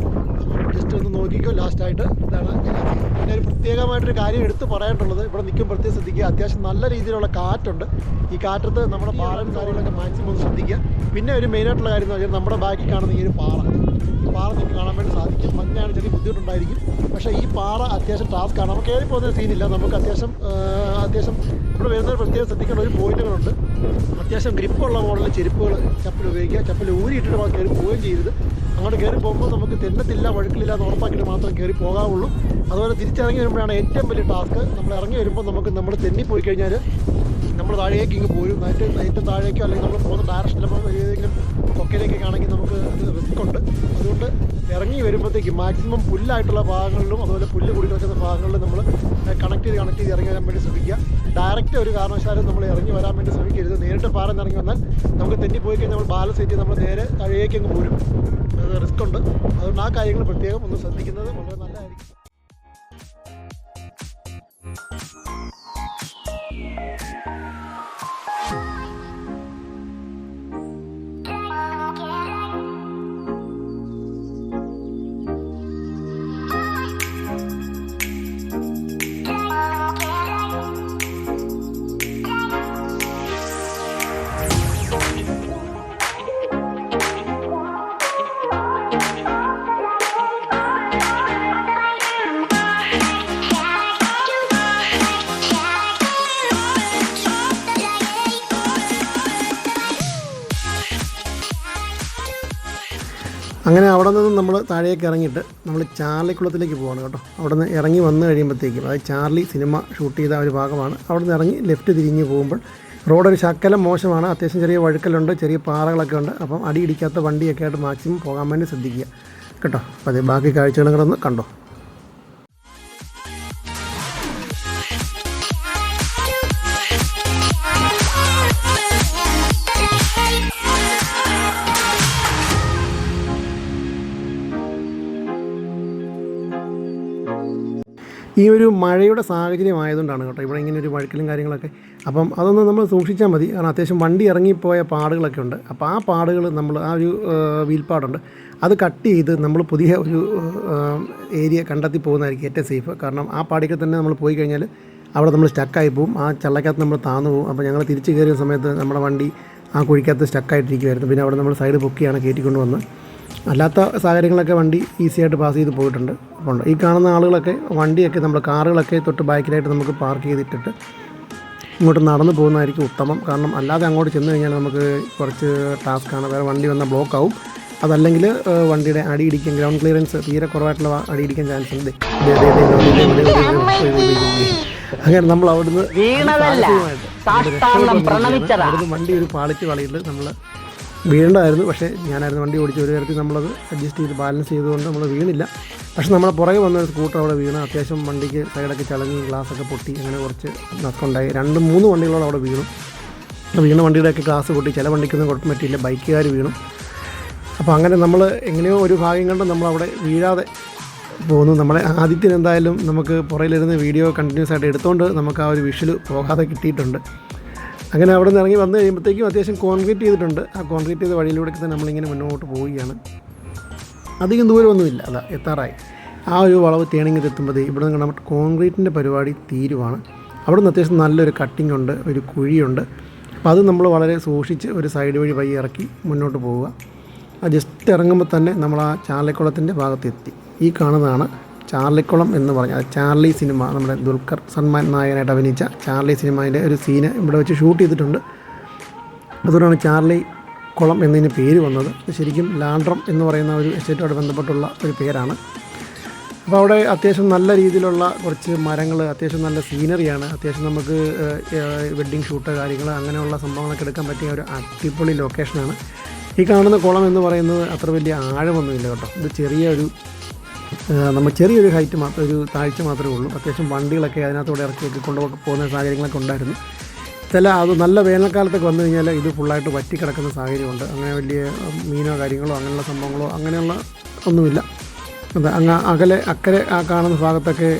ജസ്റ്റ് ഒന്ന് നോക്കിക്കോ. ലാസ്റ്റായിട്ട് ഇതാണ് കൈലാസഗിരി. പിന്നെ ഒരു പ്രത്യേകമായിട്ടൊരു കാര്യം എടുത്ത് പറയാനുള്ളത്, ഇവിടെ നിൽക്കുമ്പോൾ പ്രത്യേകം ശ്രദ്ധിക്കുക, അത്യാവശ്യം നല്ല രീതിയിലുള്ള കാറ്റുണ്ട്. ഈ കാറ്റത്ത് നമ്മുടെ പാറയും കാര്യങ്ങളൊക്കെ മാക്സിമം ഒന്ന് ശ്രദ്ധിക്കുക. പിന്നെ ഒരു മെയിനായിട്ടുള്ള കാര്യം എന്ന് പറഞ്ഞാൽ നമ്മുടെ ബാക്കിൽ കാണുന്ന ഈ ഒരു പാറ നിങ്ങൾക്ക് കാണാൻ വേണ്ടി സാധിക്കും. മഞ്ഞാണ്, ചെറിയ ബുദ്ധിമുട്ടുണ്ടായിരിക്കും. പക്ഷേ ഈ പാറ അത്യാവശ്യം ടാസ്ക്കാണ്. നമുക്ക് കയറി പോകുന്ന സീനില്ല. നമുക്ക് അത്യാവശ്യം ഇവിടെ വരുന്നവർ പ്രത്യേകം ശ്രദ്ധിക്കേണ്ട ഒരു പോയിന്റുകളുണ്ട്. അത്യാവശ്യം ഗ്രിപ്പുള്ള മോഡലിൽ ചെരുപ്പുകൾ ചപ്പൽ ഉപയോഗിക്കുക. ചപ്പൽ ഊരിയിട്ടിട്ട് കയറി പോവുകയും ചെയ്യരുത്. അങ്ങോട്ട് കയറി പോകുമ്പോൾ നമുക്ക് തെന്നത്തില്ല, വഴുക്കില്ല എന്ന് ഉറപ്പാക്കിയിട്ട് മാത്രം കയറി പോകാവുള്ളൂ. അതുപോലെ തിരിച്ചിറങ്ങി വരുമ്പോഴാണ് ഏറ്റവും വലിയ ടാസ്ക്. നമ്മൾ ഇറങ്ങി വരുമ്പോൾ നമ്മൾ തെന്നിപ്പോയി കഴിഞ്ഞാൽ നമ്മൾ താഴേക്ക് ഇങ്ങ് പോരും. ഏറ്റവും താഴേക്കോ അല്ലെങ്കിൽ നമ്മൾ പോകുന്ന ഡയറക്ഷനിൽ ഏതെങ്കിലും കൊക്കയിലേക്കൊക്കെ ആണെങ്കിൽ നമുക്ക് റിസ്ക് ഉണ്ട്. അതുകൊണ്ട് ഇറങ്ങി വരുമ്പോഴത്തേക്ക് മാക്സിമം പുല്ലായിട്ടുള്ള ഭാഗങ്ങളിലും അതുപോലെ പുല്ല് കൂടി കിടക്കുന്ന ഭാഗങ്ങളിലും നമ്മൾ കണക്ട് ചെയ്ത് ഇറങ്ങി വരാൻ വേണ്ടി ശ്രമിക്കുക. ഡയറക്റ്റ് ഒരു കാരണവശാലും നമ്മൾ ഇറങ്ങി വരാൻ വേണ്ടി ശ്രമിക്കരുത്. നേരിട്ട് പാറന്ന് ഇറങ്ങി വന്നാൽ നമുക്ക് തെറ്റിപ്പോയി കഴിഞ്ഞാൽ നമ്മൾ ബാലൻസ് ചെയ്ത് നമ്മൾ നേരെ താഴേക്ക് അങ്ങ് പോരും. അത് റിസ്ക് ഉണ്ട്. അതുകൊണ്ട് ആ കാര്യങ്ങൾ പ്രത്യേകം ഒന്ന് ശ്രദ്ധിക്കുന്നത് വളരെ നല്ലതായിരിക്കും. അങ്ങനെ അവിടെ നിന്ന് നമ്മൾ താഴേക്ക് ഇറങ്ങിയിട്ട് നമ്മൾ ചാർലിക്കുളത്തിലേക്ക് പോവാണ് കേട്ടോ. അവിടെ നിന്ന് ഇറങ്ങി വന്നു കഴിയുമ്പോഴത്തേക്കും അത് ചാർലി സിനിമ ഷൂട്ട് ചെയ്ത ഒരു ഭാഗമാണ്. അവിടെ നിന്ന് ഇറങ്ങി ലെഫ്റ്റ് തിരിഞ്ഞ് പോകുമ്പോൾ റോഡൊരു ശകലം മോശമാണ്. അത്യാവശ്യം ചെറിയ വഴുക്കലുണ്ട്, ചെറിയ പാറകളൊക്കെ ഉണ്ട്. അപ്പം അടി ഇടിക്കാത്ത വണ്ടിയൊക്കെ ആയിട്ട് മാക്സിമം പോകാൻ വേണ്ടി ശ്രദ്ധിക്കുക കേട്ടോ. അപ്പോൾ അത് ബാക്കി കാഴ്ചകളും കൂടെ ഒന്ന് കണ്ടോ. ഈ ഒരു മഴയുടെ സാഹചര്യം ആയതുകൊണ്ടാണ് കേട്ടോ ഇവിടെ ഇങ്ങനെ ഒരു വഴുക്കലും കാര്യങ്ങളൊക്കെ. അപ്പം അതൊന്ന് നമ്മൾ സൂക്ഷിച്ചാൽ മതി. കാരണം അത്യാവശ്യം വണ്ടി ഇറങ്ങിപ്പോയ പാടുകളൊക്കെ ഉണ്ട്. അപ്പോൾ ആ പാടുകൾ നമ്മൾ ആ ഒരു വീൽപ്പാടുണ്ട് അത് കട്ട് ചെയ്ത് നമ്മൾ പുതിയ ഒരു ഏരിയ കണ്ടെത്തി പോകുന്നതായിരിക്കും ഏറ്റവും സേഫ്. കാരണം ആ പാടിക്ക് തന്നെ നമ്മൾ പോയി കഴിഞ്ഞാൽ അവിടെ നമ്മൾ സ്റ്റക്കായി പോകും. ആ ചള്ളക്കകത്ത് നമ്മൾ താന്നു പോകും. അപ്പോൾ ഞങ്ങൾ തിരിച്ച് കയറിയ സമയത്ത് നമ്മുടെ വണ്ടി ആ കുഴിക്കകത്ത് സ്റ്റക്കായിട്ടിരിക്കുമായിരുന്നു. പിന്നെ അവിടെ നമ്മൾ സൈഡ് പൊക്കിയാണ് കയറ്റിക്കൊണ്ട് വന്ന്. അല്ലാത്ത സാഹചര്യങ്ങളൊക്കെ വണ്ടി ഈസിയായിട്ട് പാസ് ചെയ്ത് പോയിട്ടുണ്ട്. അപ്പോൾ ഈ കാണുന്ന ആളുകളൊക്കെ വണ്ടിയൊക്കെ നമ്മൾ കാറുകളൊക്കെ തൊട്ട് ബാക്കിലായിട്ട് നമുക്ക് പാർക്ക് ചെയ്തിട്ടിട്ട് ഇങ്ങോട്ട് നടന്നു പോകുന്നതായിരിക്കും ഉത്തമം. കാരണം അല്ലാതെ അങ്ങോട്ട് ചെന്ന് കഴിഞ്ഞാൽ നമുക്ക് കുറച്ച് ടാസ്ക്കാണ്. വേറെ വണ്ടി വന്നാൽ ബ്ലോക്ക് ആവും. അതല്ലെങ്കിൽ വണ്ടിയുടെ അടിയിടിക്കാൻ ഗ്രൗണ്ട് ക്ലിയറൻസ് തീരെ കുറവായിട്ടുള്ള അടിയിടിക്കാൻ ചാൻസ് ഉണ്ട്. അങ്ങനെ നമ്മൾ അവിടുന്ന് വണ്ടി ഒരു പാളിച്ച് വളയിട്ട് നമ്മൾ വീഴേണ്ടതായിരുന്നു. പക്ഷേ ഞാനായിരുന്നു വണ്ടി ഓടിച്ച് ഒരു തരത്തിൽ നമ്മളത് അഡ്ജസ്റ്റ് ചെയ്ത് ബാലൻസ് ചെയ്തുകൊണ്ട് നമ്മൾ വീണില്ല. പക്ഷേ നമ്മളെ പുറകെ വന്നൊരു സ്കൂട്ടർ അവിടെ വീണ് അത്യാവശ്യം വണ്ടിക്ക് സൈഡൊക്കെ ചളങ്ങി ഗ്ലാസ്സൊക്കെ പൊട്ടി അങ്ങനെ കുറച്ച് നഷ്ടമുണ്ടായി. 2-3 വണ്ടികളോട് അവിടെ വീണു. വീണ വണ്ടിയുടെയൊക്കെ ഗ്ലാസ് പൊട്ടി. ചില വണ്ടിക്കൊന്നും കുഴപ്പം പറ്റിയില്ല, ബൈക്കുകാർ വീണു. അപ്പോൾ അങ്ങനെ നമ്മൾ എങ്ങനെയോ ഒരു ഭാഗ്യം കൊണ്ട് നമ്മളവിടെ വീഴാതെ പോകുന്നു. നമ്മളെ ആദ്യത്തിന് എന്തായാലും നമുക്ക് പുറകിലിരുന്ന് വീഡിയോ കണ്ടിന്യൂസ് ആയിട്ട് എടുത്തുകൊണ്ട് നമുക്ക് ആ ഒരു വിഷ്വൽ പോകാതെ കിട്ടിയിട്ടുണ്ട്. അങ്ങനെ അവിടെ നിന്ന് ഇറങ്ങി വന്നു കഴിയുമ്പോഴത്തേക്കും അത്യാവശ്യം കോൺക്രീറ്റ് ചെയ്തിട്ടുണ്ട്. ആ കോൺക്രീറ്റ് ചെയ്ത വഴിയിലൂടെ തന്നെ നമ്മളിങ്ങനെ മുന്നോട്ട് പോവുകയാണ്. അധികം ദൂരമൊന്നുമില്ല, അതാ എത്താറായി. ആ ഒരു വളവ് ടേണിങ്ങിൽ എത്തുമ്പോഴേ ഇവിടെ നിന്ന് നമ്മുടെ കോൺക്രീറ്റിൻ്റെ പരിപാടി തീരുവാണ്. അവിടെ നിന്ന് അത്യാവശ്യം നല്ലൊരു കട്ടിംഗ് ഉണ്ട്, ഒരു കുഴിയുണ്ട്. അപ്പോൾ അത് നമ്മൾ വളരെ സൂക്ഷിച്ച് ഒരു സൈഡ് വഴി പയ്യെ ഇറക്കി മുന്നോട്ട് പോവുക. ആ ജസ്റ്റ് ഇറങ്ങുമ്പോൾ തന്നെ നമ്മൾ ആ ചാർലിക്കുളത്തിൻ്റെ ഭാഗത്തെത്തി. ഈ കാണുന്നതാണ് ചാർലിക്കുളം എന്ന് പറഞ്ഞാൽ ചാർലി സിനിമ, നമ്മുടെ ദുൽഖർ സൽമാൻ നായകനായിട്ട് അഭിനയിച്ച ചാർലി സിനിമയുടെ ഒരു സീന് ഇവിടെ വെച്ച് ഷൂട്ട് ചെയ്തിട്ടുണ്ട്. അതുകൊണ്ടാണ് ചാർലി കുളം എന്നതിന് പേര് വന്നത്. ശരിക്കും ലാൻഡ്രം എന്ന് പറയുന്ന ഒരു എസ്റ്റേറ്റുമായിട്ട് ബന്ധപ്പെട്ടുള്ള ഒരു പേരാണ്. അപ്പോൾ അവിടെ അത്യാവശ്യം നല്ല രീതിയിലുള്ള കുറച്ച് മരങ്ങൾ, അത്യാവശ്യം നല്ല സീനറിയാണ്. അത്യാവശ്യം നമുക്ക് വെഡ്ഡിങ് ഷൂട്ട് കാര്യങ്ങൾ അങ്ങനെയുള്ള സംഭവങ്ങളൊക്കെ എടുക്കാൻ പറ്റിയ ഒരു അടിപൊളി ലൊക്കേഷനാണ്. ഈ കാണുന്ന കുളം എന്ന് പറയുന്നത് അത്ര വലിയ ആഴമൊന്നുമില്ല കേട്ടോ. ഇത് ചെറിയൊരു ഹൈറ്റ് മാത്രം, ഒരു താഴ്ച മാത്രമേ ഉള്ളൂ. അത്യാവശ്യം വണ്ടികളൊക്കെ അതിനകത്തൂടെ ഇറക്കിയൊക്കെ പോകുന്ന സാഹചര്യങ്ങളൊക്കെ ഉണ്ടായിരുന്നു. അത് നല്ല വേനൽക്കാലത്തൊക്കെ വന്നു കഴിഞ്ഞാൽ ഇത് ഫുള്ളായിട്ട് വറ്റി കിടക്കുന്ന സാഹചര്യമുണ്ട്. അങ്ങനെ വലിയ മീനോ കാര്യങ്ങളോ അങ്ങനെയുള്ള സംഭവങ്ങളോ അങ്ങനെയുള്ള ഒന്നുമില്ല. അക്കരെ ആ കാണുന്ന ഭാഗത്തൊക്കെ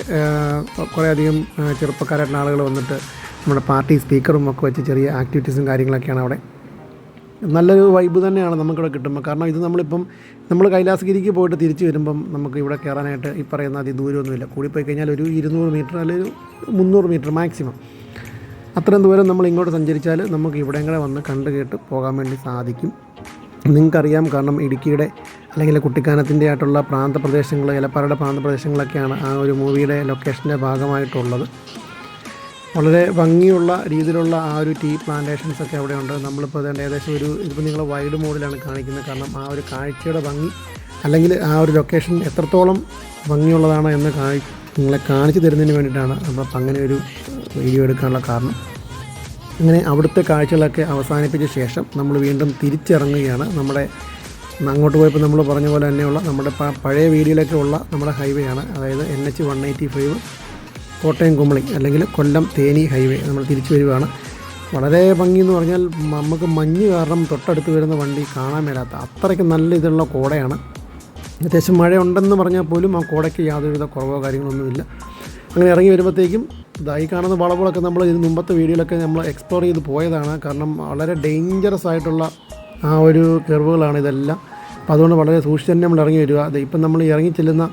കുറേയധികം ചെറുപ്പക്കാരായിട്ടുള്ള ആളുകൾ വന്നിട്ട് നമ്മുടെ പാർട്ടി സ്പീക്കറും ഒക്കെ വെച്ച് ചെറിയ ആക്ടിവിറ്റീസും കാര്യങ്ങളൊക്കെയാണ് അവിടെ. നല്ലൊരു വൈബ് തന്നെയാണ് നമുക്കിവിടെ കിട്ടുമ്പോൾ. കാരണം ഇത് നമ്മൾ കൈലാസഗിരിക്ക് പോയിട്ട് തിരിച്ച് വരുമ്പം നമുക്ക് ഇവിടെ കയറാനായിട്ട് ഈ പറയുന്ന അതിദൂരമൊന്നുമില്ല. കൂടിപ്പോയി കഴിഞ്ഞാൽ ഒരു 200 മീറ്റർ അല്ലെങ്കിൽ 300 മീറ്റർ മാക്സിമം. അത്രയും ദൂരം നമ്മൾ ഇങ്ങോട്ട് സഞ്ചരിച്ചാൽ നമുക്ക് ഇവിടെയും കൂടെ വന്ന് കണ്ട് കേട്ട് പോകാൻ വേണ്ടി സാധിക്കും. നിങ്ങൾക്കറിയാം, കാരണം ഇടുക്കിയുടെ അല്ലെങ്കിൽ കുട്ടിക്കാനത്തിൻ്റെ ആയിട്ടുള്ള പ്രാന്തപ്രദേശങ്ങൾ, എലപ്പാറയുടെ പ്രാന്തപ്രദേശങ്ങളൊക്കെയാണ് ആ ഒരു മൂവിയുടെ ലൊക്കേഷൻ്റെ ഭാഗമായിട്ടുള്ളത്. വളരെ ഭംഗിയുള്ള രീതിയിലുള്ള ആ ഒരു ടീ പ്ലാന്റേഷൻസൊക്കെ അവിടെ ഉണ്ട്. നമ്മളിപ്പോൾ ഏകദേശം ഇതിപ്പോൾ നിങ്ങൾ വൈഡ് മോഡിലാണ് കാണിക്കുന്നത്. കാരണം ആ ഒരു കാഴ്ചയുടെ ഭംഗി അല്ലെങ്കിൽ ആ ഒരു ലൊക്കേഷൻ എത്രത്തോളം ഭംഗിയുള്ളതാണ് എന്ന് നിങ്ങളെ കാണിച്ചു തരുന്നതിന് വേണ്ടിയിട്ടാണ് നമ്മളിപ്പോൾ അങ്ങനെ ഒരു വീഡിയോ എടുക്കാനുള്ള കാരണം. അങ്ങനെ അവിടുത്തെ കാഴ്ചകളൊക്കെ അവസാനിപ്പിച്ച ശേഷം നമ്മൾ വീണ്ടും തിരിച്ചിറങ്ങുകയാണ്. നമ്മുടെ അങ്ങോട്ട് പോയപ്പോൾ നമ്മൾ പറഞ്ഞ പോലെ തന്നെയുള്ള നമ്മുടെ പഴയ വീഡിയോയിലൊക്കെ ഉള്ള നമ്മുടെ ഹൈവേ ആണ്. അതായത് NH 185 കോട്ടയം കുമളി അല്ലെങ്കിൽ കൊല്ലം തേനി ഹൈവേ നമ്മൾ തിരിച്ചു വരുവാണ്. വളരെ ഭംഗിയെന്ന് പറഞ്ഞാൽ നമുക്ക് മഞ്ഞ് കാരണം തൊട്ടടുത്ത് വരുന്ന വണ്ടി കാണാൻ മേലാത്ത അത്രയ്ക്ക് നല്ല ഇതുള്ള കോടയാണ്. അത്യാവശ്യം മഴ ഉണ്ടെന്ന് പറഞ്ഞാൽ പോലും ആ കോടയ്ക്ക് യാതൊരുവിധ കുറവോ കാര്യങ്ങളൊന്നുമില്ല. അങ്ങനെ ഇറങ്ങി വരുമ്പോഴത്തേക്കും ഇതായി കാണുന്ന വളവുകളൊക്കെ നമ്മൾ ഇതിന് മുമ്പത്തെ വീഡിയോയിലൊക്കെ നമ്മൾ എക്സ്പ്ലോർ ചെയ്ത് പോയതാണ്. കാരണം വളരെ ഡേഞ്ചറസ് ആയിട്ടുള്ള ആ ഒരു കർവുകളാണ് ഇതെല്ലാം. അപ്പോൾ അതുകൊണ്ട് വളരെ സൂക്ഷിച്ച് തന്നെ നമ്മൾ ഇറങ്ങി വരിക. അത് ഇപ്പം നമ്മൾ ഇറങ്ങി ചെല്ലുന്ന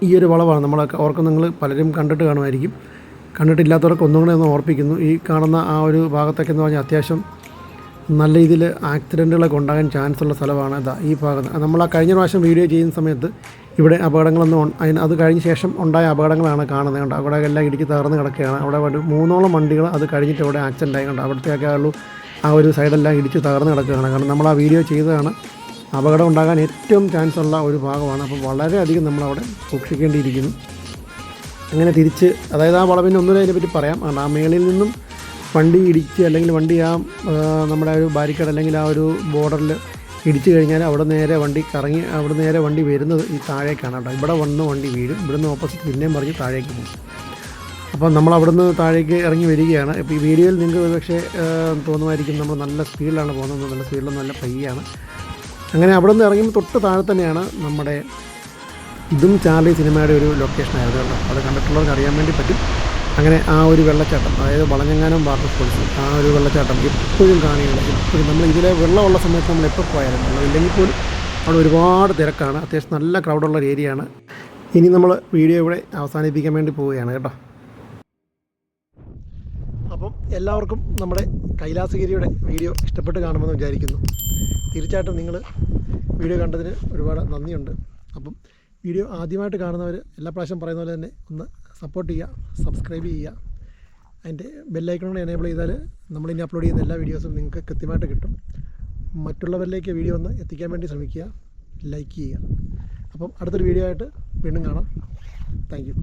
ഈ ഒരു വളവാണ്. നമ്മളൊക്കെ നിങ്ങൾ പലരും കണ്ടിട്ട് കാണുമായിരിക്കും. കണ്ടിട്ടില്ലാത്തവർക്ക് ഒന്നും കൂടെ ഒന്ന് ഓർപ്പിക്കുന്നു. ഈ കാണുന്ന ആ ഒരു ഭാഗത്തൊക്കെ എന്ന് പറഞ്ഞാൽ അത്യാവശ്യം നല്ല രീതിയിൽ ആക്സിഡൻറ്റുകളൊക്കെ ഉണ്ടാകാൻ ചാൻസ് ഉള്ള സ്ഥലമാണ്. ഈ ഭാഗത്ത് നമ്മൾ ആ കഴിഞ്ഞ പ്രാവശ്യം വീഡിയോ ചെയ്യുന്ന സമയത്ത് ഇവിടെ അപകടങ്ങളൊന്നും അത് കഴിഞ്ഞ ശേഷം ഉണ്ടായ അപകടങ്ങളാണ് കാണുന്നത്. കണ്ട് അവിടെ എല്ലാം ഇടിച്ച് തകർന്ന് കിടക്കുകയാണ്. അവിടെ 3ഓളം വണ്ടികൾ അത് കഴിഞ്ഞിട്ട് അവിടെ ആക്സിഡൻ്റ് ആയി. കണ്ട് അവിടുത്തെയൊക്കെ ആ ഒരു സൈഡെല്ലാം ഇടിച്ച് തകർന്ന് കിടക്കുകയാണ്. കാരണം നമ്മൾ ആ വീഡിയോ ചെയ്തതാണ്. അപകടം ഉണ്ടാകാൻ ഏറ്റവും ചാൻസ് ഉള്ള ഒരു ഭാഗമാണ്. അപ്പോൾ വളരെയധികം നമ്മളവിടെ സൂക്ഷിക്കേണ്ടിയിരിക്കുന്നു. അങ്ങനെ തിരിച്ച് അതായത് ആ വളവിന് ഒന്നുകൂടെ അതിനെപ്പറ്റി പറയാം. ആ മേളിൽ നിന്നും വണ്ടി ഇടിച്ച് അല്ലെങ്കിൽ വണ്ടി നമ്മുടെ ഒരു ബാരിക്കേഡ് അല്ലെങ്കിൽ ആ ഒരു ബോർഡറിൽ ഇടിച്ചു കഴിഞ്ഞാൽ അവിടെ നേരെ വണ്ടി കറങ്ങി അവിടെ നേരെ വണ്ടി വരുന്നത് ഈ താഴേക്കാണ് കേട്ടോ. ഇവിടെ വണ്ടി വീഴും. ഇവിടുന്ന് ഓപ്പോസിറ്റ് പിന്നെയും പറഞ്ഞ് താഴേക്ക് പോകും. അപ്പോൾ നമ്മൾ അവിടുന്ന് താഴേക്ക് ഇറങ്ങി വരികയാണ്. ഇപ്പോൾ ഈ വീഡിയോയിൽ നിങ്ങൾക്ക് ഒരുപക്ഷെ തോന്നുമായിരിക്കും നമ്മൾ നല്ല സ്പീഡിലാണ് പോകുന്നത്. നല്ല സ്പീഡിലൊന്നും നല്ല പയ്യാണ്. അങ്ങനെ അവിടെ നിന്ന് ഇറങ്ങുമ്പോൾ തൊട്ട് താഴെ തന്നെയാണ് നമ്മുടെ ഇതും ചാർലി സിനിമയുടെ ഒരു ലൊക്കേഷനായിരുന്നു കേട്ടോ. അത് കണ്ടിട്ടുള്ളവർക്ക് അറിയാൻ വേണ്ടി പറ്റും. അങ്ങനെ ആ ഒരു വെള്ളച്ചാട്ടം, അതായത് വളഞ്ഞങ്ങാനം വാട്ടർ സ്പോർട്സ്, ആ ഒരു വെള്ളച്ചാട്ടം എപ്പോഴും കാണുകയാണ്. എപ്പോഴും നമ്മൾ ഇതിലെ വെള്ളമുള്ള സമയത്ത് നമ്മൾ എപ്പോൾ പോയാലും വെള്ളമില്ലെങ്കിൽ പോലും അവിടെ ഒരുപാട് തിരക്കാണ്. അത്യാവശ്യം നല്ല ക്രൗഡുള്ള ഒരു ഏരിയയാണ്. ഇനി നമ്മൾ വീഡിയോ ഇവിടെ അവസാനിപ്പിക്കാൻ വേണ്ടി പോവുകയാണ് കേട്ടോ. അപ്പം എല്ലാവർക്കും നമ്മുടെ കൈലാസഗിരിയുടെ വീഡിയോ ഇഷ്ടപ്പെട്ട് കാണുമെന്ന് വിചാരിക്കുന്നു. തീർച്ചയായിട്ടും നിങ്ങൾ വീഡിയോ കണ്ടതിന് ഒരുപാട് നന്ദിയുണ്ട്. അപ്പം വീഡിയോ ആദ്യമായിട്ട് കാണുന്നവർ എല്ലാ പ്രാവശ്യം പറയുന്ന പോലെ തന്നെ ഒന്ന് സപ്പോർട്ട് ചെയ്യുക, സബ്സ്ക്രൈബ് ചെയ്യുക. അതിൻ്റെ ബെല്ലൈക്കൺ കൂടെ എനേബിൾ ചെയ്താൽ നമ്മളിനി അപ്ലോഡ് ചെയ്യുന്ന എല്ലാ വീഡിയോസും നിങ്ങൾക്ക് കൃത്യമായിട്ട് കിട്ടും. മറ്റുള്ളവരിലേക്ക് വീഡിയോ ഒന്ന് എത്തിക്കാൻ വേണ്ടി ശ്രമിക്കുക, ലൈക്ക് ചെയ്യുക. അപ്പം അടുത്തൊരു വീഡിയോ ആയിട്ട് വീണ്ടും കാണാം. Thank you.